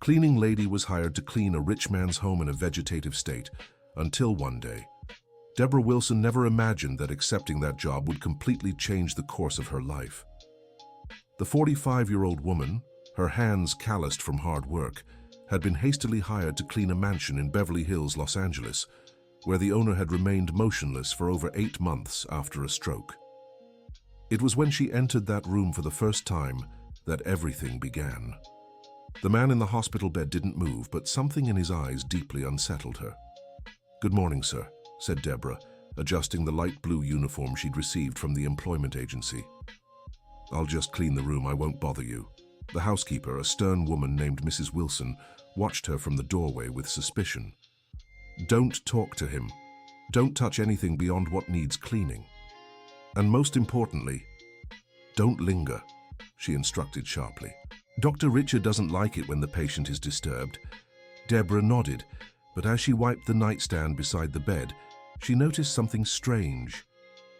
Cleaning lady was hired to clean a rich man's home in a vegetative state, until one day. Deborah Wilson never imagined that accepting that job would completely change the course of her life. The 45-year-old woman, her hands calloused from hard work, had been hastily hired to clean a mansion in Beverly Hills, Los Angeles, where the owner had remained motionless for over 8 months after a stroke. It was when she entered that room for the first time that everything began. The man in the hospital bed didn't move, but something in his eyes deeply unsettled her. "Good morning, sir," said Deborah, adjusting the light blue uniform she'd received from the employment agency. "I'll just clean the room, I won't bother you." The housekeeper, a stern woman named Mrs. Wilson, watched her from the doorway with suspicion. "Don't talk to him. Don't touch anything beyond what needs cleaning. And most importantly, don't linger," she instructed sharply. "Dr. Richard doesn't like it when the patient is disturbed." Deborah nodded, but as she wiped the nightstand beside the bed, she noticed something strange.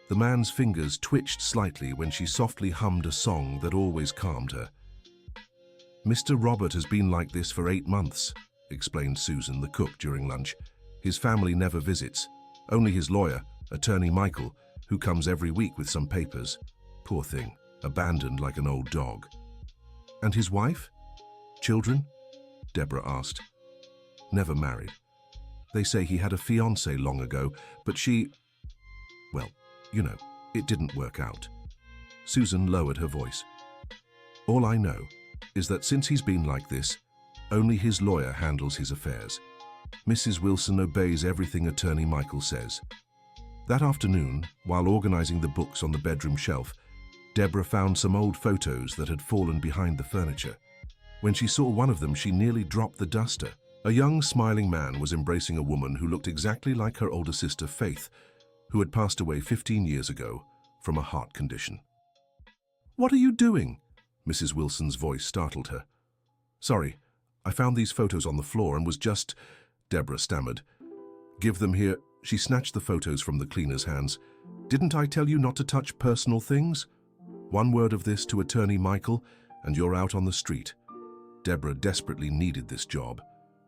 The man's fingers twitched slightly when she softly hummed a song that always calmed her. "Mr. Robert has been like this for 8 months, explained Susan, the cook, during lunch. "His family never visits. Only his lawyer, attorney Michael, who comes every week with some papers. Poor thing, abandoned like an old dog." "And his wife? Children?" Deborah asked. "Never married. They say he had a fiancée long ago, but well, it didn't work out." Susan lowered her voice. "All I know is that since he's been like this, only his lawyer handles his affairs. Mrs. Wilson obeys everything attorney Michael says." That afternoon, while organizing the books on the bedroom shelf, Deborah found some old photos that had fallen behind the furniture. When she saw one of them, she nearly dropped the duster. A young, smiling man was embracing a woman who looked exactly like her older sister, Faith, who had passed away 15 years ago from a heart condition. "What are you doing?" Mrs. Wilson's voice startled her. "Sorry, I found these photos on the floor and was just..." Deborah stammered. "Give them here." She snatched the photos from the cleaner's hands. "Didn't I tell you not to touch personal things? One word of this to attorney Michael, and you're out on the street." Deborah desperately needed this job.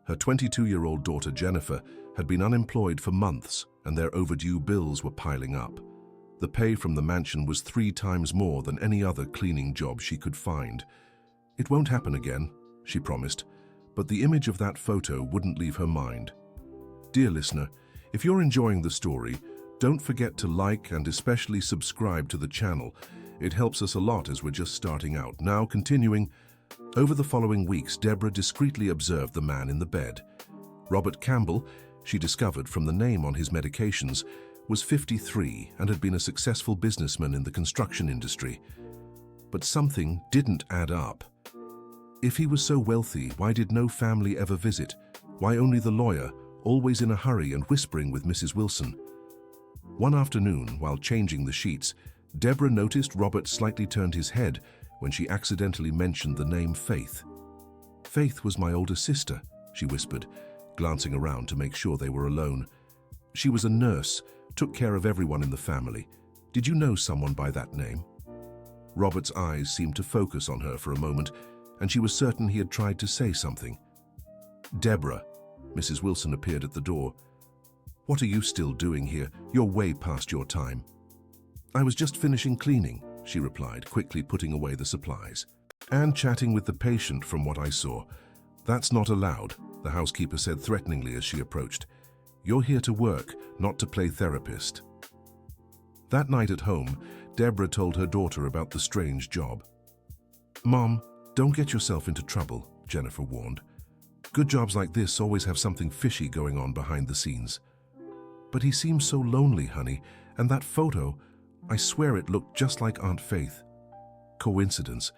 Her 22-year-old daughter Jennifer had been unemployed for months, and their overdue bills were piling up. The pay from the mansion was 3 times more than any other cleaning job she could find. "It won't happen again," she promised, but the image of that photo wouldn't leave her mind. Dear listener, if you're enjoying the story, don't forget to like and especially subscribe to the channel. It helps us a lot as we're just starting out. Now, continuing, over the following weeks, Deborah discreetly observed the man in the bed. Robert Campbell, she discovered from the name on his medications, was 53 and had been a successful businessman in the construction industry. But something didn't add up. If he was so wealthy, why did no family ever visit? Why only the lawyer, always in a hurry and whispering with Mrs. Wilson? One afternoon, while changing the sheets, Deborah noticed Robert slightly turned his head when she accidentally mentioned the name Faith. "Faith was my older sister," she whispered, glancing around to make sure they were alone. "She was a nurse, took care of everyone in the family. Did you know someone by that name?" Robert's eyes seemed to focus on her for a moment, and she was certain he had tried to say something. "Deborah," Mrs. Wilson appeared at the door. "What are you still doing here? You're way past your time." "I was just finishing cleaning," she replied, quickly putting away the supplies. "And chatting with the patient from what I saw. That's not allowed," the housekeeper said threateningly as she approached. "You're here to work, not to play therapist." That night at home, Deborah told her daughter about the strange job. "Mom, don't get yourself into trouble," Jennifer warned. "Good jobs like this always have something fishy going on behind the scenes." "But he seems so lonely, honey, and that photo, I swear it looked just like Aunt Faith." "Coincidence.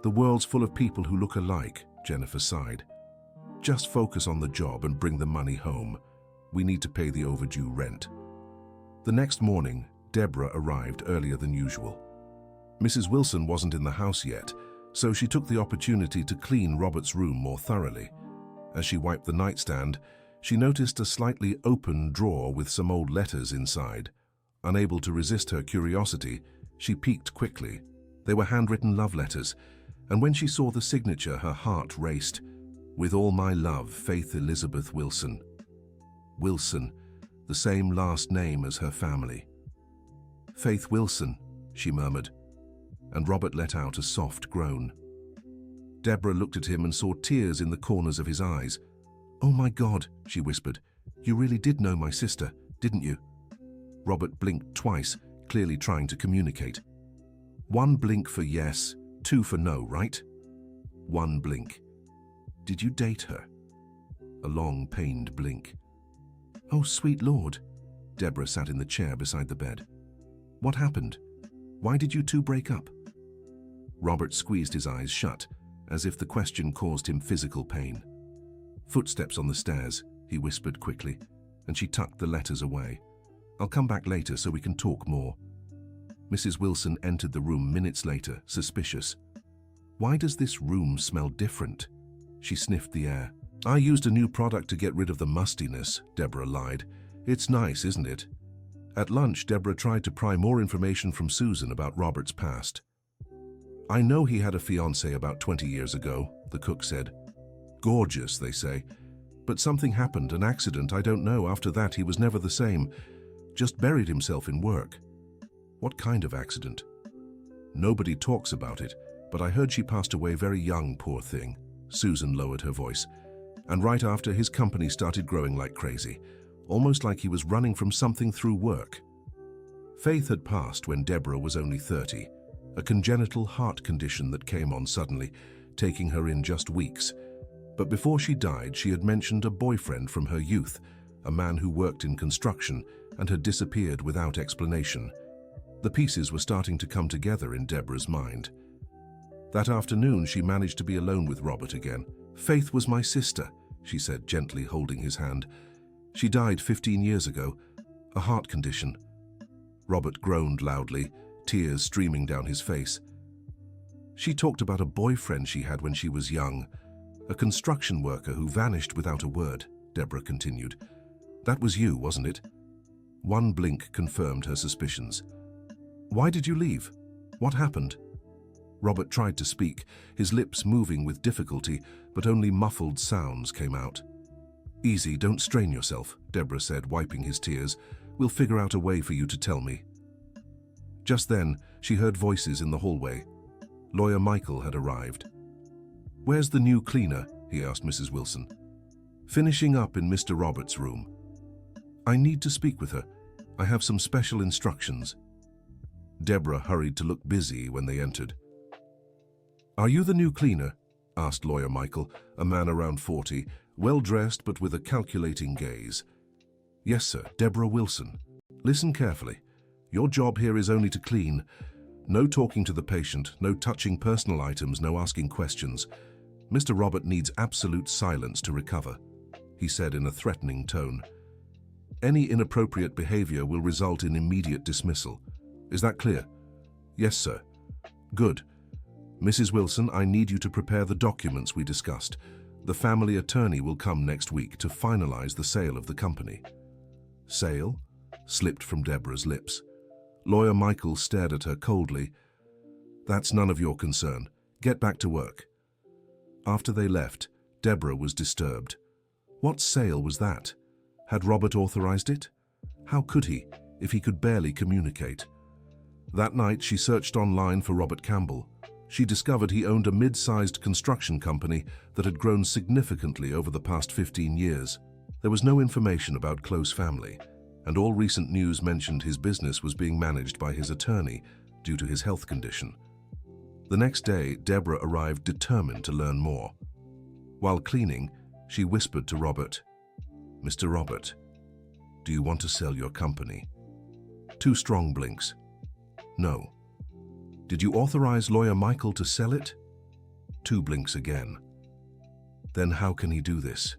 The world's full of people who look alike," Jennifer sighed. "Just focus on the job and bring the money home. We need to pay the overdue rent." The next morning, Deborah arrived earlier than usual. Mrs. Wilson wasn't in the house yet, so she took the opportunity to clean Robert's room more thoroughly. As she wiped the nightstand, she noticed a slightly open drawer with some old letters inside. Unable to resist her curiosity, she peeked quickly. They were handwritten love letters, and when she saw the signature, her heart raced. With all my love, Faith Elizabeth Wilson. Wilson, the same last name as her family. Faith Wilson, she murmured, and Robert let out a soft groan. Deborah looked at him and saw tears in the corners of his eyes. "Oh my God," she whispered. "You really did know my sister, didn't you?" Robert blinked twice, clearly trying to communicate. One blink for yes, two for no, right? One blink. "Did you date her?" A long, pained blink. "Oh, sweet Lord." Deborah sat in the chair beside the bed. "What happened? Why did you two break up?" Robert squeezed his eyes shut, as if the question caused him physical pain. "Footsteps on the stairs," he whispered quickly, and she tucked the letters away. "I'll come back later so we can talk more." Mrs. Wilson entered the room minutes later, suspicious. "Why does this room smell different?" She sniffed the air. "I used a new product to get rid of the mustiness," Deborah lied. "It's nice, isn't it?" At lunch, Deborah tried to pry more information from Susan about Robert's past. "I know he had a fiancée about 20 years ago," the cook said. "Gorgeous, they say. But something happened, an accident, I don't know. After that, he was never the same. Just buried himself in work." "What kind of accident?" "Nobody talks about it, but I heard she passed away very young, poor thing." Susan lowered her voice. "And right after, his company started growing like crazy, almost like he was running from something through work." Faith had passed when Deborah was only 30, a congenital heart condition that came on suddenly, taking her in just weeks. But before she died, she had mentioned a boyfriend from her youth, a man who worked in construction and had disappeared without explanation. The pieces were starting to come together in Deborah's mind. That afternoon, she managed to be alone with Robert again. "Faith was my sister," she said, gently holding his hand. "She died 15 years ago, a heart condition." Robert groaned loudly, tears streaming down his face. "She talked about a boyfriend she had when she was young, a construction worker who vanished without a word," Deborah continued. "That was you, wasn't it?" One blink confirmed her suspicions. "Why did you leave? What happened?" Robert tried to speak, his lips moving with difficulty, but only muffled sounds came out. "Easy, don't strain yourself," Deborah said, wiping his tears. "We'll figure out a way for you to tell me." Just then, she heard voices in the hallway. Lawyer Michael had arrived. "Where's the new cleaner?" he asked Mrs. Wilson. "Finishing up in Mr. Roberts' room." "I need to speak with her. I have some special instructions." Deborah hurried to look busy when they entered. "Are you the new cleaner?" asked Lawyer Michael, a man around 40, well-dressed but with a calculating gaze. "Yes, sir, Deborah Wilson. Listen carefully. Your job here is only to clean. No talking to the patient, no touching personal items, no asking questions. Mr. Robert needs absolute silence to recover," he said in a threatening tone. "Any inappropriate behavior will result in immediate dismissal. Is that clear?" "Yes, sir." "Good. Mrs. Wilson, I need you to prepare the documents we discussed. The family attorney will come next week to finalize the sale of the company." "Sale?" slipped from Deborah's lips. Lawyer Michael stared at her coldly. "That's none of your concern. Get back to work." After they left, Deborah was disturbed. What sale was that? Had Robert authorized it? How could he, if he could barely communicate? That night, she searched online for Robert Campbell. She discovered he owned a mid-sized construction company that had grown significantly over the past 15 years. There was no information about close family, and all recent news mentioned his business was being managed by his attorney due to his health condition. The next day, Deborah arrived determined to learn more. While cleaning, she whispered to Robert, "Mr. Robert, do you want to sell your company?" 2 strong blinks. "No." "Did you authorize Lawyer Michael to sell it?" 2 blinks again. "Then how can he do this?"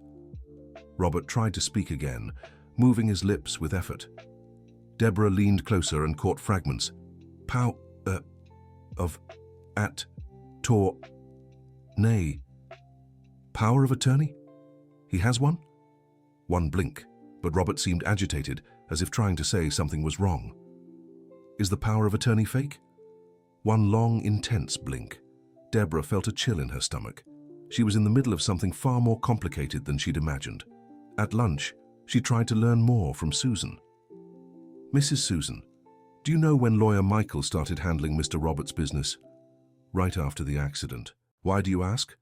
Robert tried to speak again, moving his lips with effort. Deborah leaned closer and caught fragments. Of, at, tor, nay. Power of attorney? He has one?" 1 blink, but Robert seemed agitated, as if trying to say something was wrong. "Is the power of attorney fake?" 1 long, intense blink. Deborah felt a chill in her stomach. She was in the middle of something far more complicated than she'd imagined. At lunch, she tried to learn more from Susan. "Mrs. Susan, do you know when lawyer Michael started handling Mr. Roberts' business?" "Right after the accident." "Why do you ask?"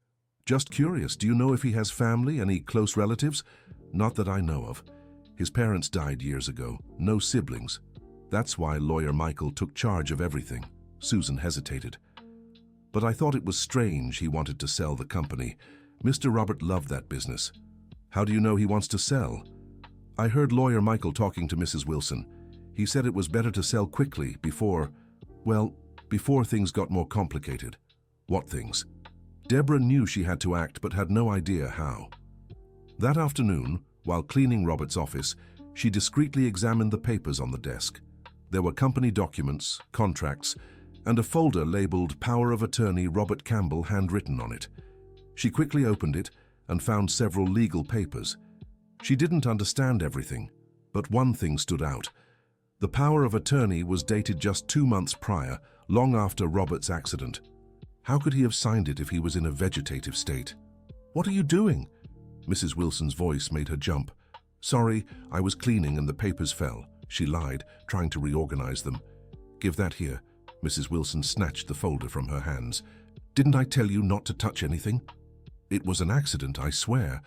"Just curious. Do you know if he has family, any close relatives?" "Not that I know of. His parents died years ago. No siblings. That's why lawyer Michael took charge of everything." Susan hesitated. "But I thought it was strange he wanted to sell the company. Mr. Robert loved that business." "How do you know he wants to sell?" "I heard lawyer Michael talking to Mrs. Wilson. He said it was better to sell quickly before things got more complicated." "What things?" Deborah knew she had to act but had no idea how. That afternoon, while cleaning Robert's office, she discreetly examined the papers on the desk. There were company documents, contracts, and a folder labeled Power of Attorney Robert Campbell handwritten on it. She quickly opened it and found several legal papers. She didn't understand everything, but one thing stood out. The power of attorney was dated just 2 months prior, long after Robert's accident. How could he have signed it if he was in a vegetative state? "What are you doing?" Mrs. Wilson's voice made her jump. "Sorry, I was cleaning and the papers fell," she lied, trying to reorganize them. "Give that here." Mrs. Wilson snatched the folder from her hands. "Didn't I tell you not to touch anything?" "It was an accident, I swear."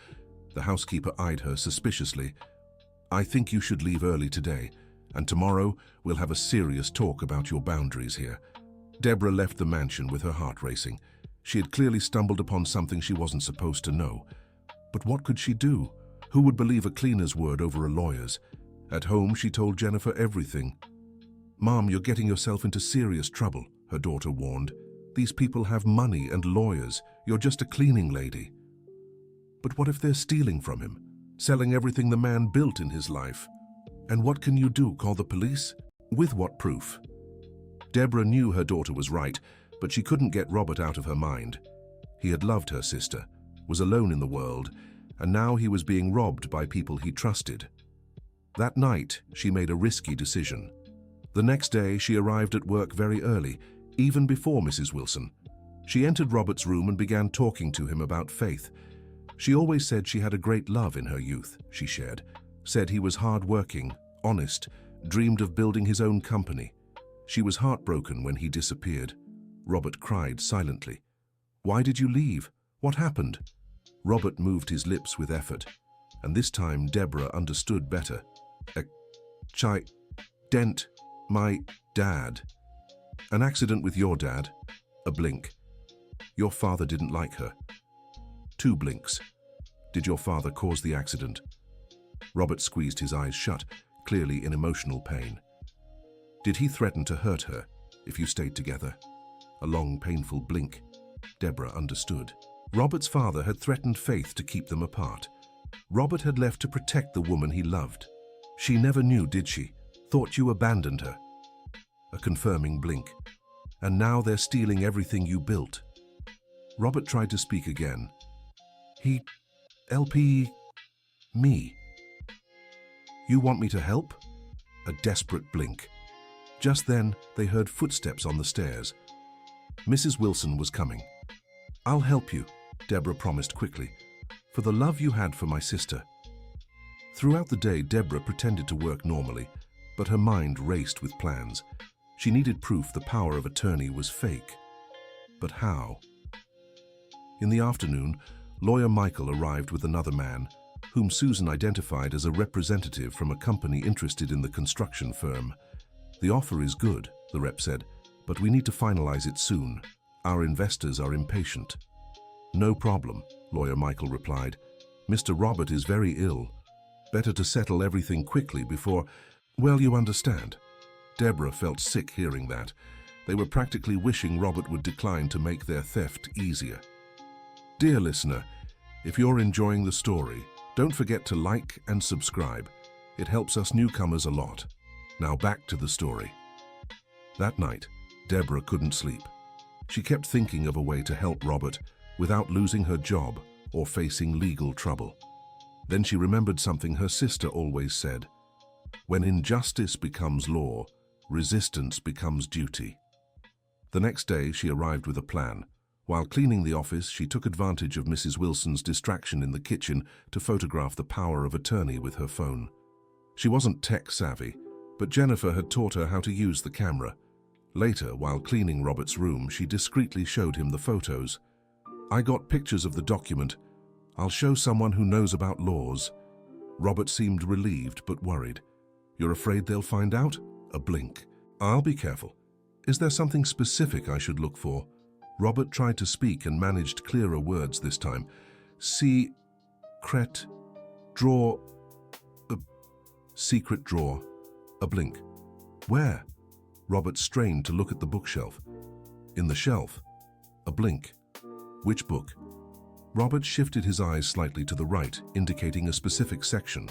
The housekeeper eyed her suspiciously. "I think you should leave early today, and tomorrow we'll have a serious talk about your boundaries here." Deborah left the mansion with her heart racing. She had clearly stumbled upon something she wasn't supposed to know. But what could she do? Who would believe a cleaner's word over a lawyer's? At home, she told Jennifer everything. "Mom, you're getting yourself into serious trouble," her daughter warned. "These people have money and lawyers. You're just a cleaning lady." "But what if they're stealing from him? Selling everything the man built in his life? And what can you do, call the police? With what proof?" Deborah knew her daughter was right, but she couldn't get Robert out of her mind. He had loved her sister, was alone in the world, and now he was being robbed by people he trusted. That night, she made a risky decision. The next day, she arrived at work very early, even before Mrs. Wilson. She entered Robert's room and began talking to him about faith. She always said she had a great love in her youth, she shared. Said he was hard-working, honest, dreamed of building his own company. She was heartbroken when he disappeared. Robert cried silently. "Why did you leave? What happened?" Robert moved his lips with effort, and this time Deborah understood better. Dent, my dad." "An accident with your dad?" A blink. "Your father didn't like her." 2 blinks. "Did your father cause the accident?" Robert squeezed his eyes shut, clearly in emotional pain. "Did he threaten to hurt her if you stayed together?" A long, painful blink. Deborah understood. Robert's father had threatened Faith to keep them apart. Robert had left to protect the woman he loved. "She never knew, did she? Thought you abandoned her." A confirming blink. "And now they're stealing everything you built." Robert tried to speak again. Me. "You want me to help?" A desperate blink. Just then, they heard footsteps on the stairs. Mrs. Wilson was coming. "I'll help you," Deborah promised quickly, "for the love you had for my sister." Throughout the day, Deborah pretended to work normally, but her mind raced with plans. She needed proof the power of attorney was fake. But how? In the afternoon, lawyer Michael arrived with another man, whom Susan identified as a representative from a company interested in the construction firm. "The offer is good," the rep said, "but we need to finalize it soon. Our investors are impatient." "No problem," lawyer Michael replied. "Mr. Robert is very ill. Better to settle everything quickly before, well, you understand." Deborah felt sick hearing that. They were practically wishing Robert would decline to make their theft easier. Dear listener, if you're enjoying the story, don't forget to like and subscribe. It helps us newcomers a lot. Now back to the story. That night, Deborah couldn't sleep. She kept thinking of a way to help Robert without losing her job or facing legal trouble. Then she remembered something her sister always said. When injustice becomes law, resistance becomes duty. The next day, she arrived with a plan. While cleaning the office, she took advantage of Mrs. Wilson's distraction in the kitchen to photograph the power of attorney with her phone. She wasn't tech-savvy, but Jennifer had taught her how to use the camera. Later, while cleaning Robert's room, she discreetly showed him the photos. "I got pictures of the document. I'll show someone who knows about laws." Robert seemed relieved but worried. "You're afraid they'll find out?" A blink. "I'll be careful. Is there something specific I should look for?" Robert tried to speak and managed clearer words this time. "Secret drawer. A secret drawer." A blink. "Where?" Robert strained to look at the bookshelf. "In the shelf." A blink. "Which book?" Robert shifted his eyes slightly to the right, indicating a specific section.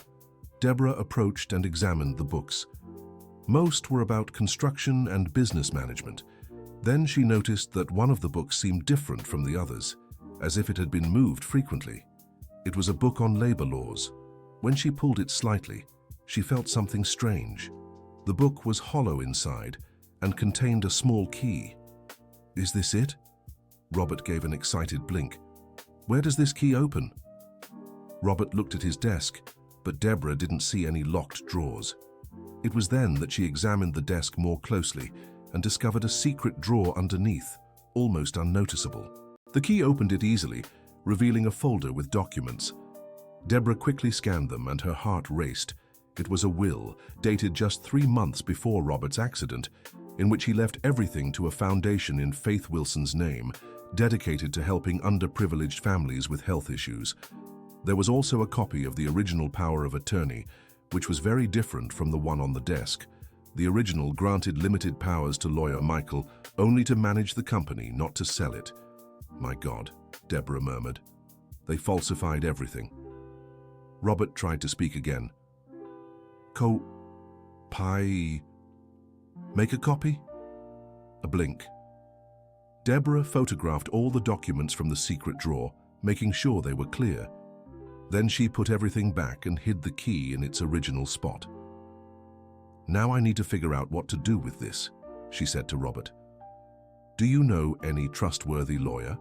Deborah approached and examined the books. Most were about construction and business management. Then she noticed that one of the books seemed different from the others, as if it had been moved frequently. It was a book on labor laws. When she pulled it slightly, she felt something strange. The book was hollow inside and contained a small key. "Is this it?" Robert gave an excited blink. "Where does this key open?" Robert looked at his desk, but Deborah didn't see any locked drawers. It was then that she examined the desk more closely and discovered a secret drawer underneath, almost unnoticeable. The key opened it easily, revealing a folder with documents. Deborah quickly scanned them and her heart raced. It was a will, dated just 3 months before Robert's accident, in which he left everything to a foundation in Faith Wilson's name, dedicated to helping underprivileged families with health issues. There was also a copy of the original power of attorney, which was very different from the one on the desk. The original granted limited powers to lawyer Michael only to manage the company, not to sell it. "My God," Deborah murmured. "They falsified everything." Robert tried to speak again. Make a copy?" A blink. Deborah photographed all the documents from the secret drawer, making sure they were clear. Then she put everything back and hid the key in its original spot. "Now I need to figure out what to do with this," she said to Robert. "Do you know any trustworthy lawyer?"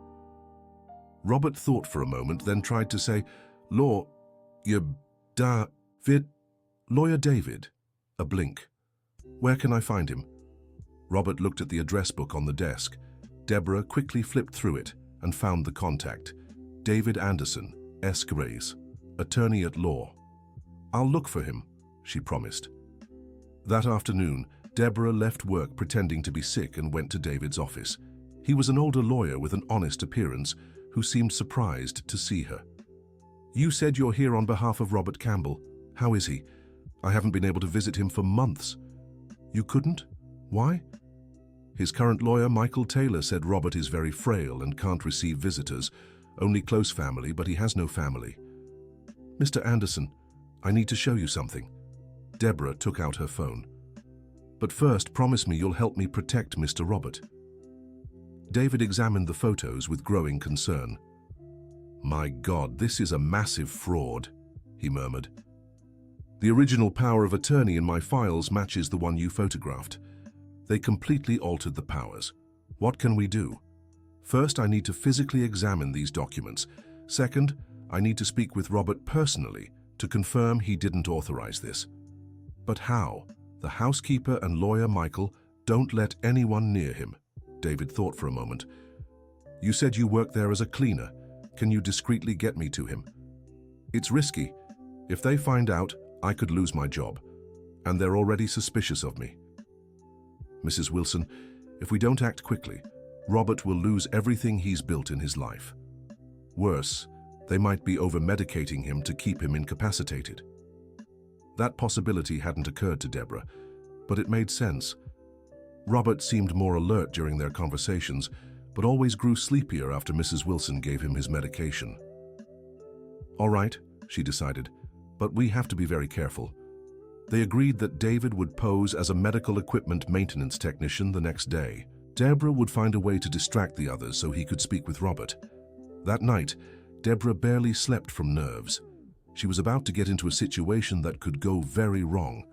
Robert thought for a moment, then tried to say, Lawyer David." A blink. "Where can I find him?" Robert looked at the address book on the desk. Deborah quickly flipped through it and found the contact. David Anderson, Esquires, attorney at law. "I'll look for him," she promised. That afternoon, Deborah left work pretending to be sick and went to David's office. He was an older lawyer with an honest appearance who seemed surprised to see her. "You said you're here on behalf of Robert Campbell. How is he? I haven't been able to visit him for months." "You couldn't? Why?" "His current lawyer, Michael Taylor, said Robert is very frail and can't receive visitors. Only close family, but he has no family." "Mr. Anderson, I need to show you something." Deborah took out her phone. "But first, promise me you'll help me protect Mr. Robert." David examined the photos with growing concern. "My God, this is a massive fraud," he murmured. "The original power of attorney in my files matches the one you photographed. They completely altered the powers. What can we do? First, I need to physically examine these documents. Second, I need to speak with Robert personally to confirm he didn't authorize this." "But how? The housekeeper and lawyer Michael don't let anyone near him." David thought for a moment. "You said you work there as a cleaner. Can you discreetly get me to him?" "It's risky. If they find out, I could lose my job. And they're already suspicious of me." "Mrs. Wilson, if we don't act quickly, Robert will lose everything he's built in his life. Worse, they might be over-medicating him to keep him incapacitated." That possibility hadn't occurred to Deborah, but it made sense. Robert seemed more alert during their conversations, but always grew sleepier after Mrs. Wilson gave him his medication. "All right," she decided, "but we have to be very careful." They agreed that David would pose as a medical equipment maintenance technician the next day. Deborah would find a way to distract the others so he could speak with Robert. That night, Deborah barely slept from nerves. She was about to get into a situation that could go very wrong.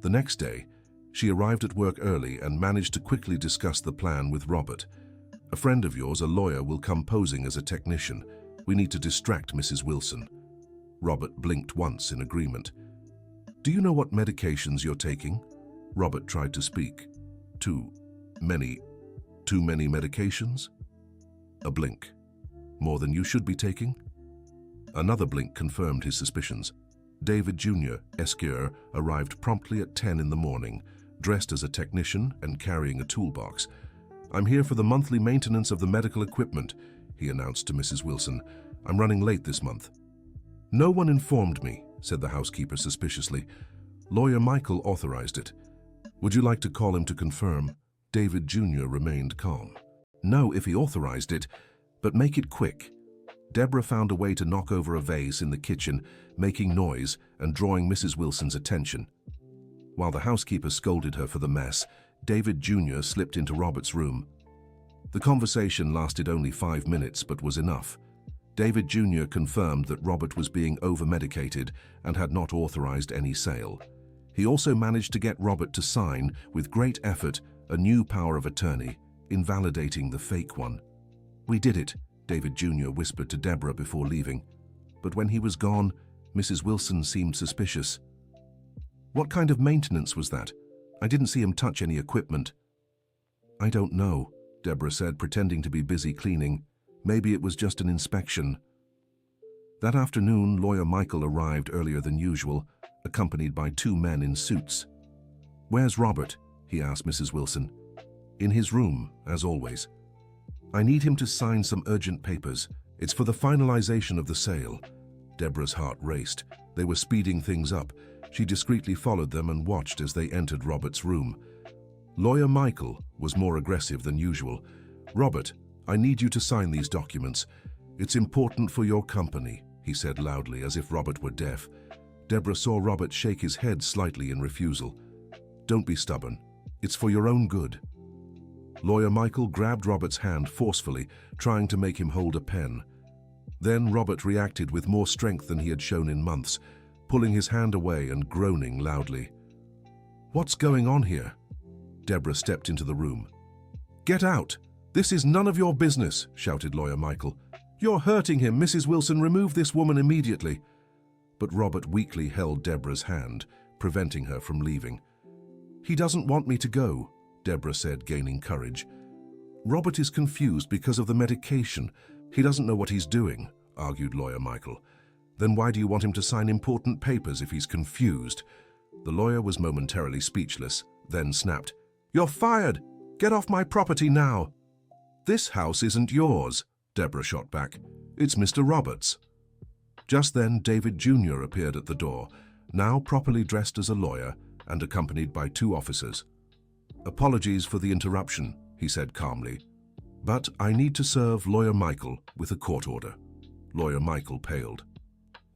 The next day, she arrived at work early and managed to quickly discuss the plan with Robert. A friend of yours, a lawyer, will come posing as a technician. We need to distract Mrs. Wilson. Robert blinked once in agreement. Do you know what medications you're taking? Robert tried to speak. Too many medications? A blink. More than you should be taking? Another blink confirmed his suspicions. David Jr., Esquire, arrived promptly at 10 in the morning, dressed as a technician and carrying a toolbox. I'm here for the monthly maintenance of the medical equipment, he announced to Mrs. Wilson. I'm running late this month. No one informed me, said the housekeeper suspiciously. Lawyer Michael authorized it. Would you like to call him to confirm? David Jr. remained calm. No, if he authorized it, but make it quick. Deborah found a way to knock over a vase in the kitchen, making noise and drawing Mrs. Wilson's attention. While the housekeeper scolded her for the mess, David Jr. slipped into Robert's room. The conversation lasted only 5 minutes, but was enough. David Jr. confirmed that Robert was being over-medicated and had not authorized any sale. He also managed to get Robert to sign, with great effort, a new power of attorney, invalidating the fake one. We did it, David Jr. whispered to Deborah before leaving. But when he was gone, Mrs. Wilson seemed suspicious. What kind of maintenance was that? I didn't see him touch any equipment. I don't know, Deborah said, pretending to be busy cleaning. Maybe it was just an inspection. That afternoon, Lawyer Michael arrived earlier than usual, accompanied by 2 men in suits. Where's Robert? He asked Mrs. Wilson. In his room, as always. I need him to sign some urgent papers. It's for the finalization of the sale. Deborah's heart raced. They were speeding things up. She discreetly followed them and watched as they entered Robert's room. Lawyer Michael was more aggressive than usual. Robert, I need you to sign these documents. It's important for your company, he said loudly, as if Robert were deaf. Deborah saw Robert shake his head slightly in refusal. Don't be stubborn. It's for your own good. Lawyer Michael grabbed Robert's hand forcefully, trying to make him hold a pen. Then Robert reacted with more strength than he had shown in months, pulling his hand away and groaning loudly. What's going on here? Deborah stepped into the room. Get out! This is none of your business, shouted Lawyer Michael. You're hurting him. Mrs. Wilson, remove this woman immediately. But Robert weakly held Deborah's hand, preventing her from leaving. He doesn't want me to go, Deborah said, gaining courage. Robert is confused because of the medication. He doesn't know what he's doing, argued Lawyer Michael. Then why do you want him to sign important papers if he's confused? The lawyer was momentarily speechless, then snapped, You're fired! Get off my property now! This house isn't yours, Deborah shot back. It's Mr. Roberts. Just then, David Jr. appeared at the door, now properly dressed as a lawyer and accompanied by 2 officers. Apologies for the interruption, he said calmly, but I need to serve Lawyer Michael with a court order. Lawyer Michael paled.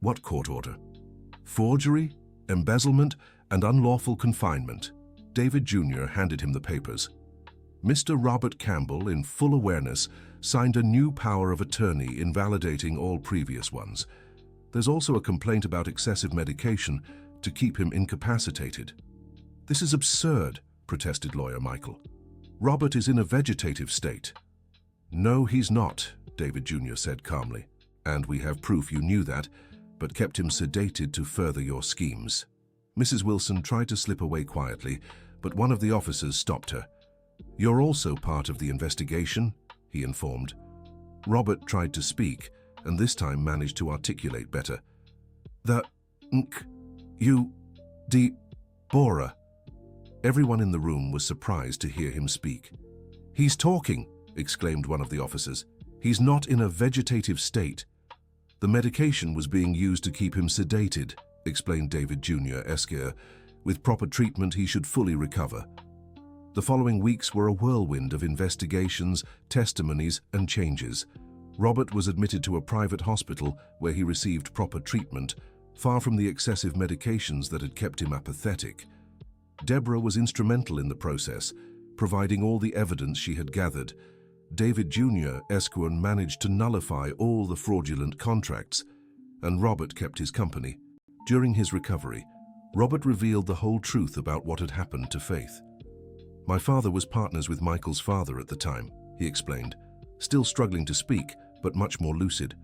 What court order? Forgery, embezzlement, and unlawful confinement. David Jr. handed him the papers. Mr. Robert Campbell, in full awareness, signed a new power of attorney invalidating all previous ones. There's also a complaint about excessive medication to keep him incapacitated. This is absurd, protested Lawyer Michael. Robert is in a vegetative state. No, he's not, David Jr. said calmly. And we have proof you knew that, but kept him sedated to further your schemes. Mrs. Wilson tried to slip away quietly, but one of the officers stopped her. You're also part of the investigation, he informed. Robert tried to speak, and this time managed to articulate better. Bora. Everyone in the room was surprised to hear him speak. He's talking, exclaimed one of the officers. He's not in a vegetative state. The medication was being used to keep him sedated, explained David Jr. Esquire. With proper treatment, he should fully recover. The following weeks were a whirlwind of investigations, testimonies, and changes. Robert was admitted to a private hospital where he received proper treatment, far from the excessive medications that had kept him apathetic. Deborah was instrumental in the process, providing all the evidence she had gathered. David Jr. Esquire managed to nullify all the fraudulent contracts, and Robert kept his company. During his recovery, Robert revealed the whole truth about what had happened to Faith. My father was partners with Michael's father at the time, he explained. still struggling to speak, but much more lucid.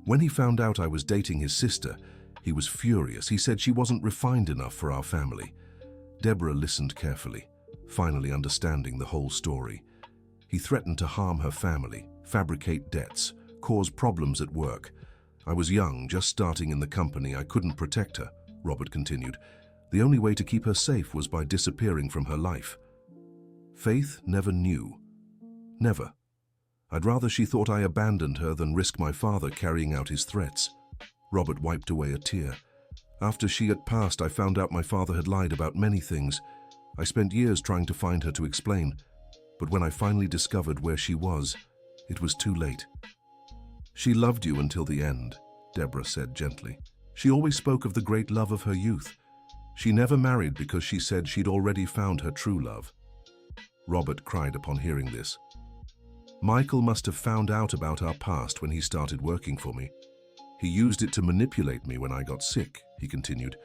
When he found out I was dating his sister, he was furious. He said she wasn't refined enough for our family. Deborah listened carefully, finally understanding the whole story. He threatened to harm her family, fabricate debts, cause problems at work. I was young, just starting in the company. I couldn't protect her, Robert continued. The only way to keep her safe was by disappearing from her life. Faith never knew. Never. I'd rather she thought I abandoned her than risk my father carrying out his threats. Robert wiped away a tear. After she had passed, I found out my father had lied about many things. I spent years trying to find her to explain, but when I finally discovered where she was, it was too late. She loved you until the end, Deborah said gently. She always spoke of the great love of her youth. She never married because she said she'd already found her true love. Robert cried upon hearing this. Michael must have found out about our past when he started working for me. He used it to manipulate me when I got sick, he continued.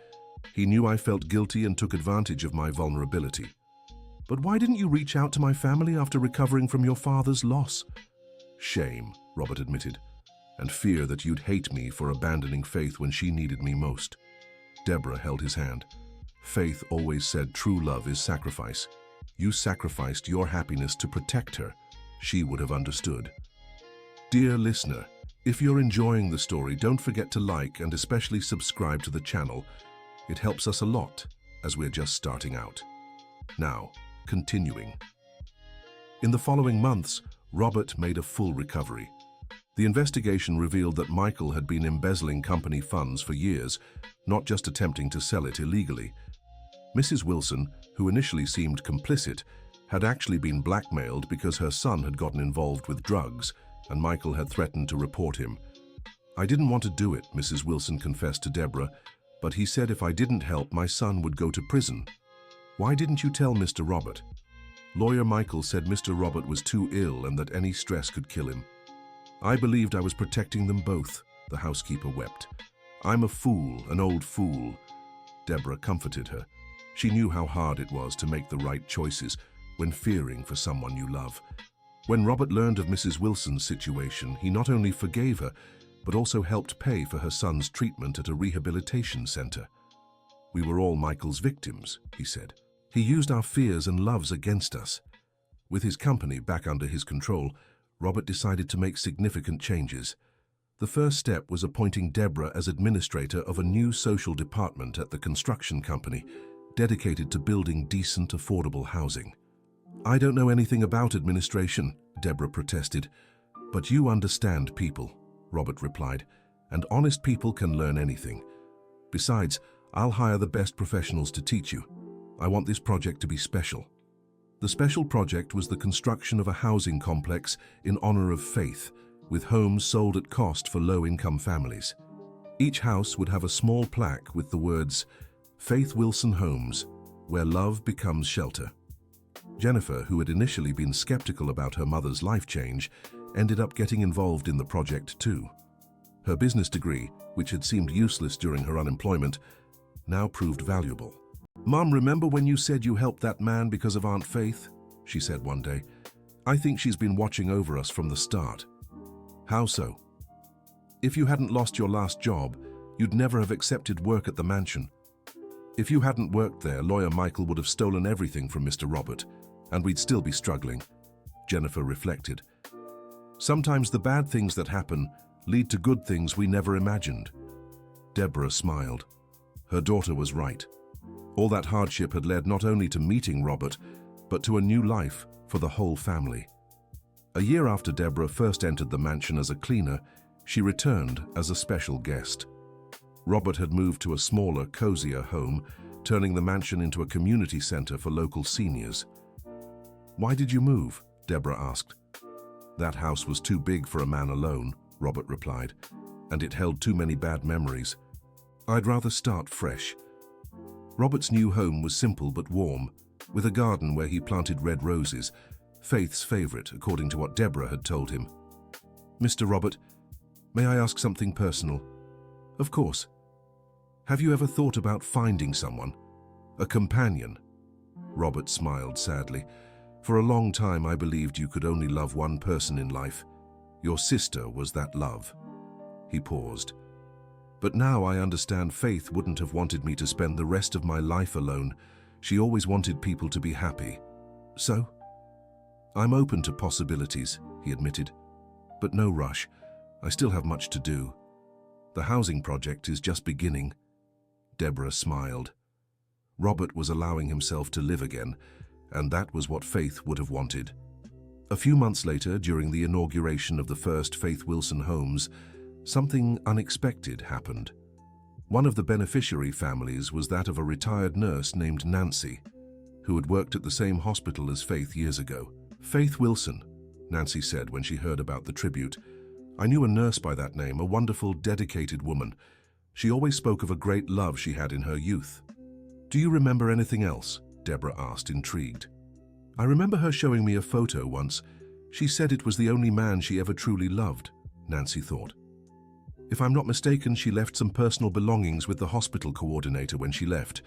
He knew I felt guilty and took advantage of my vulnerability. But why didn't you reach out to my family after recovering from your father's loss? Shame, Robert admitted, and fear that you'd hate me for abandoning Faith when she needed me most. Deborah held his hand. Faith always said true love is sacrifice. You sacrificed your happiness to protect her. She would have understood. Dear listener, if you're enjoying the story, don't forget to like and especially subscribe to the channel. It helps us a lot as we're just starting out. Now, continuing. In the following months, Robert made a full recovery. The investigation revealed that Michael had been embezzling company funds for years, not just attempting to sell it illegally. Mrs. Wilson, who initially seemed complicit, had actually been blackmailed because her son had gotten involved with drugs, and Michael had threatened to report him. I didn't want to do it, Mrs. Wilson confessed to Deborah, but he said if I didn't help, my son would go to prison. Why didn't you tell Mr. Robert? Lawyer Michael said Mr. Robert was too ill and that any stress could kill him. I believed I was protecting them both, the housekeeper wept. I'm a fool, an old fool. Deborah comforted her. She knew how hard it was to make the right choices when fearing for someone you love. When Robert learned of Mrs. Wilson's situation, he not only forgave her, but also helped pay for her son's treatment at a rehabilitation center. We were all Michael's victims, he said. He used our fears and loves against us. With his company back under his control, Robert decided to make significant changes. The first step was appointing Deborah as administrator of a new social department at the construction company, dedicated to building decent, affordable housing. I don't know anything about administration, Deborah protested. But you understand people, Robert replied, and honest people can learn anything. Besides, I'll hire the best professionals to teach you. I want this project to be special. The special project was the construction of a housing complex in honor of Faith, with homes sold at cost for low-income families. Each house would have a small plaque with the words, Faith Wilson Homes, where love becomes shelter. Jennifer, who had initially been skeptical about her mother's life change, ended up getting involved in the project too. Her business degree, which had seemed useless during her unemployment, now proved valuable. Mom, remember when you said you helped that man because of Aunt Faith? She said one day. I think she's been watching over us from the start. How so? If you hadn't lost your last job, you'd never have accepted work at the mansion. If you hadn't worked there, Lawyer Michael would have stolen everything from Mr. Robert, and we'd still be struggling. Jennifer reflected. Sometimes the bad things that happen lead to good things we never imagined. Deborah smiled. Her daughter was right. All that hardship had led not only to meeting Robert, but to a new life for the whole family. A year after Deborah first entered the mansion as a cleaner, she returned as a special guest. Robert had moved to a smaller, cozier home, turning the mansion into a community center for local seniors. Why did you move? Deborah asked. That house was too big for a man alone, Robert replied, and it held too many bad memories. I'd rather start fresh. Robert's new home was simple but warm, with a garden where he planted red roses, Faith's favorite, according to what Deborah had told him. Mr. Robert, may I ask something personal? Of course. Have you ever thought about finding someone? A companion? Robert smiled sadly. For a long time I believed you could only love one person in life. Your sister was that love." He paused. "But now I understand Faith wouldn't have wanted me to spend the rest of my life alone. She always wanted people to be happy. So, I'm open to possibilities," he admitted. "But no rush. I still have much to do. The housing project is just beginning." Deborah smiled. Robert was allowing himself to live again, and that was what Faith would have wanted. A few months later, during the inauguration of the first Faith Wilson homes, something unexpected happened. One of the beneficiary families was that of a retired nurse named Nancy, who had worked at the same hospital as Faith years ago. "Faith Wilson," Nancy said when she heard about the tribute. "I knew a nurse by that name, a wonderful, dedicated woman. She always spoke of a great love she had in her youth." "Do you remember anything else?" Deborah asked, intrigued. "I remember her showing me a photo once. She said it was the only man she ever truly loved," Nancy thought. "If I'm not mistaken, she left some personal belongings with the hospital coordinator when she left.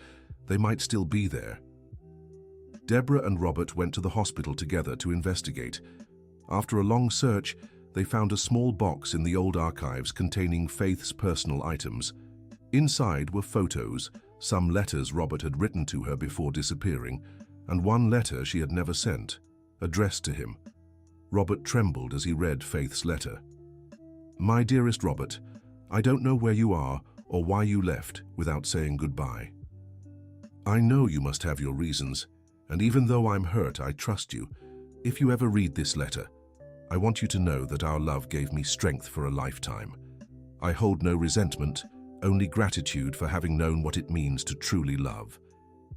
They might still be there." Deborah and Robert went to the hospital together to investigate. After a long search, they found a small box in the old archives containing Faith's personal items. Inside were photos, some letters Robert had written to her before disappearing, and one letter she had never sent, addressed to him. Robert trembled as he read Faith's letter. "My dearest Robert, I don't know where you are or why you left without saying goodbye. I know you must have your reasons, and even though I'm hurt, I trust you. If you ever read this letter, I want you to know that our love gave me strength for a lifetime. I hold no resentment, only gratitude for having known what it means to truly love.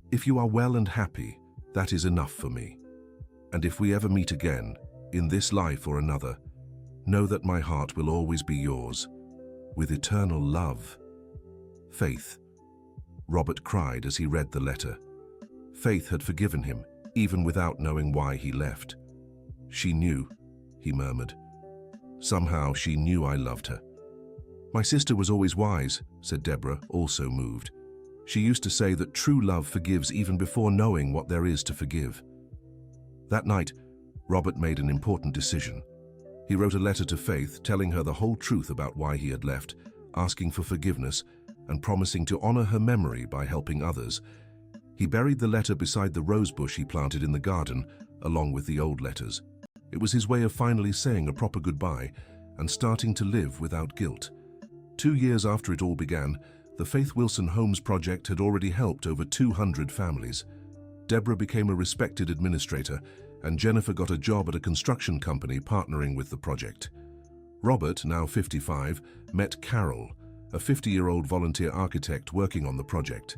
If you are well and happy, that is enough for me. And if we ever meet again, in this life or another, know that my heart will always be yours, with eternal love. Faith." Robert cried as he read the letter. Faith had forgiven him, even without knowing why he left. "She knew," he murmured. "Somehow she knew I loved her." "My sister was always wise," said Deborah, also moved. "She used to say that true love forgives even before knowing what there is to forgive." That night, Robert made an important decision. He wrote a letter to Faith telling her the whole truth about why he had left, asking for forgiveness, and promising to honor her memory by helping others. He buried the letter beside the rose bush he planted in the garden, along with the old letters. It was his way of finally saying a proper goodbye and starting to live without guilt. 2 years after it all began, the Faith Wilson Homes Project had already helped over 200 families. Deborah became a respected administrator, and Jennifer got a job at a construction company partnering with the project. Robert, now 55, met Carol, a 50-year-old volunteer architect working on the project.